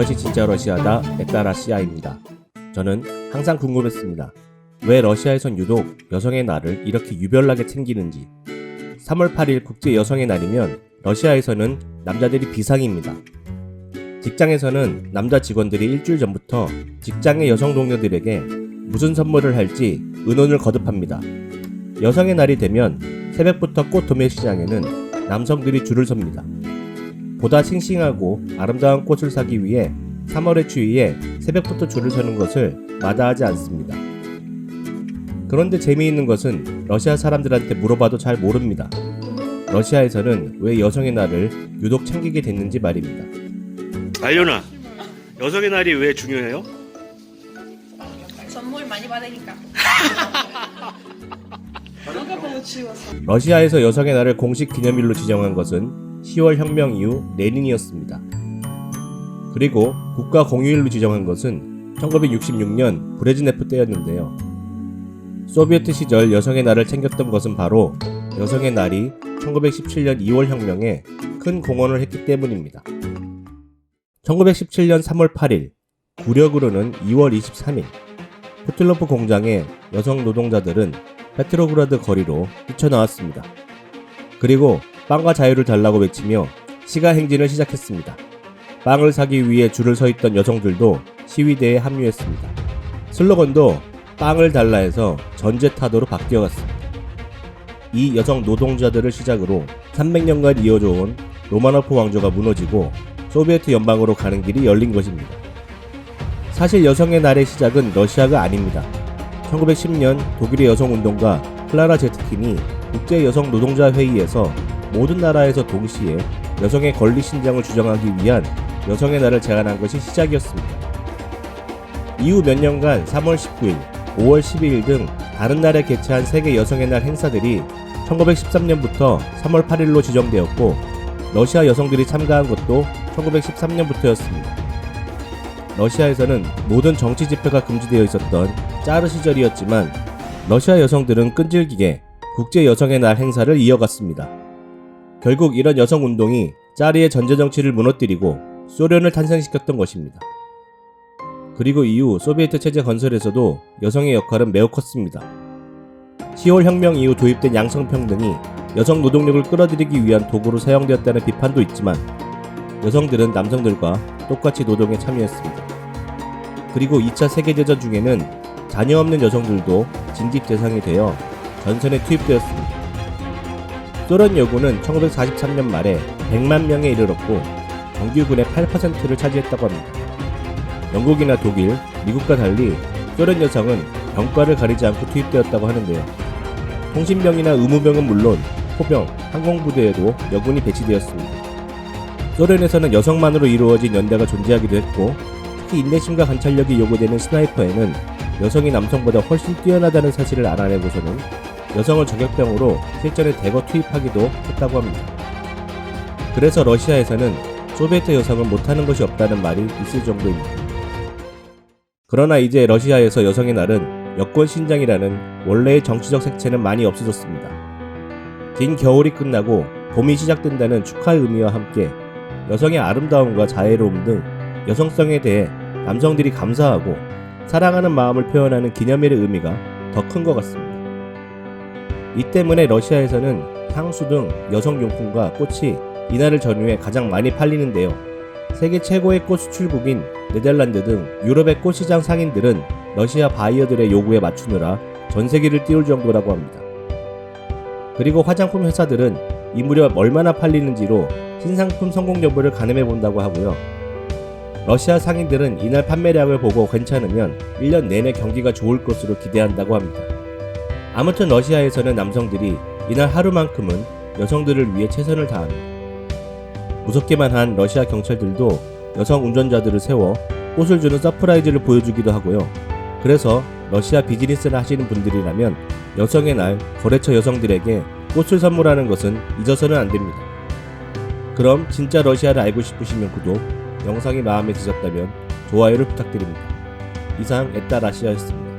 이것이 진짜 러시아다, 에따라시아입니다. 저는 항상 궁금했습니다. 왜 러시아에선 유독 여성의 날을 이렇게 유별나게 챙기는지. 3월 8일 국제 여성의 날이면 러시아에서는 남자들이 비상입니다. 직장에서는 남자 직원들이 일주일 전부터 직장의 여성 동료들에게 무슨 선물을 할지 의논을 거듭합니다. 여성의 날이 되면 새벽부터 꽃 도매 시장에는 남성들이 줄을 섭니다. 보다 싱싱하고 아름다운 꽃을 사기 위해 3월의 추위에 새벽부터 줄을 서는 것을 마다하지 않습니다. 그런데 재미있는 것은 러시아 사람들한테 물어봐도 잘 모릅니다. 러시아에서는 왜 여성의 날을 유독 챙기게 됐는지 말입니다. 알려나, 여성의 날이 왜 중요해요? 선물 많이 받으니까. 러시아에서 여성의 날을 공식 기념일로 지정한 것은 10월 혁명 이후 레닌이었습니다. 그리고 국가 공휴일로 지정한 것은 1966년 브레즈네프 때였는데요. 소비에트 시절 여성의 날을 챙겼던 것은 바로 여성의 날이 1917년 2월 혁명에 큰 공헌을 했기 때문입니다. 1917년 3월 8일, 구력으로는 2월 23일, 포틀로프 공장의 여성 노동자들은 페트로그라드 거리로 뛰쳐나왔습니다. 그리고 빵과 자유를 달라고 외치며 시가 행진을 시작했습니다. 빵을 사기 위해 줄을 서 있던 여성들도 시위대에 합류했습니다. 슬로건도 빵을 달라 해서 전제타도로 바뀌어갔습니다. 이 여성 노동자들을 시작으로 300년간 이어져 온 로마노프 왕조가 무너지고 소비에트 연방으로 가는 길이 열린 것입니다. 사실 여성의 날의 시작은 러시아가 아닙니다. 1910년 독일의 여성운동가 클라라 제트킨이 국제여성노동자회의에서 모든 나라에서 동시에 여성의 권리 신장을 주장하기 위한 여성의 날을 제안한 것이 시작이었습니다. 이후 몇 년간 3월 19일, 5월 12일 등 다른 날에 개최한 세계 여성의 날 행사들이 1913년부터 3월 8일로 지정되었고 러시아 여성들이 참가한 것도 1913년부터였습니다. 러시아에서는 모든 정치 집회가 금지되어 있었던 짜르 시절이었지만 러시아 여성들은 끈질기게 국제 여성의 날 행사를 이어갔습니다. 결국 이런 여성 운동이 짜르의 전제 정치를 무너뜨리고 소련을 탄생시켰던 것입니다. 그리고 이후 소비에트 체제 건설에서도 여성의 역할은 매우 컸습니다. 10월 혁명 이후 도입된 양성평등이 여성 노동력을 끌어들이기 위한 도구로 사용되었다는 비판도 있지만 여성들은 남성들과 똑같이 노동에 참여했습니다. 그리고 2차 세계대전 중에는 자녀 없는 여성들도 징집 대상이 되어 전선에 투입되었습니다. 소련 여군은 1943년 말에 100만 명에 이르렀고 정규군의 8%를 차지했다고 합니다. 영국이나 독일, 미국과 달리 소련 여성은 병과를 가리지 않고 투입되었다고 하는데요. 통신병이나 의무병은 물론 포병, 항공부대에도 여군이 배치되었습니다. 소련에서는 여성만으로 이루어진 연대가 존재하기도 했고 특히 인내심과 관찰력이 요구되는 스나이퍼에는 여성이 남성보다 훨씬 뛰어나다는 사실을 알아내고서는 여성을 저격병으로 실전에 대거 투입하기도 했다고 합니다. 그래서 러시아에서는 소비에트 여성은 못하는 것이 없다는 말이 있을 정도입니다. 그러나 이제 러시아에서 여성의 날은 여권 신장이라는 원래의 정치적 색채는 많이 없어졌습니다. 긴 겨울이 끝나고 봄이 시작된다는 축하의 의미와 함께 여성의 아름다움과 자애로움 등 여성성에 대해 남성들이 감사하고 사랑하는 마음을 표현하는 기념일의 의미가 더 큰 것 같습니다. 이 때문에 러시아에서는 향수 등 여성용품과 꽃이 이날을 전후해 가장 많이 팔리는데요. 세계 최고의 꽃 수출국인 네덜란드 등 유럽의 꽃시장 상인들은 러시아 바이어들의 요구에 맞추느라 전세기를 띄울 정도라고 합니다. 그리고 화장품 회사들은 이 무렵 얼마나 팔리는지로 신상품 성공 여부를 가늠해 본다고 하고요. 러시아 상인들은 이날 판매량을 보고 괜찮으면 1년 내내 경기가 좋을 것으로 기대한다고 합니다. 아무튼 러시아에서는 남성들이 이날 하루만큼은 여성들을 위해 최선을 다합니다. 무섭기만 한 러시아 경찰들도 여성 운전자들을 세워 꽃을 주는 서프라이즈를 보여주기도 하고요. 그래서 러시아 비즈니스를 하시는 분들이라면 여성의 날 거래처 여성들에게 꽃을 선물하는 것은 잊어서는 안 됩니다. 그럼 진짜 러시아를 알고 싶으시면 구독, 영상이 마음에 드셨다면 좋아요를 부탁드립니다. 이상 에따라시아였습니다.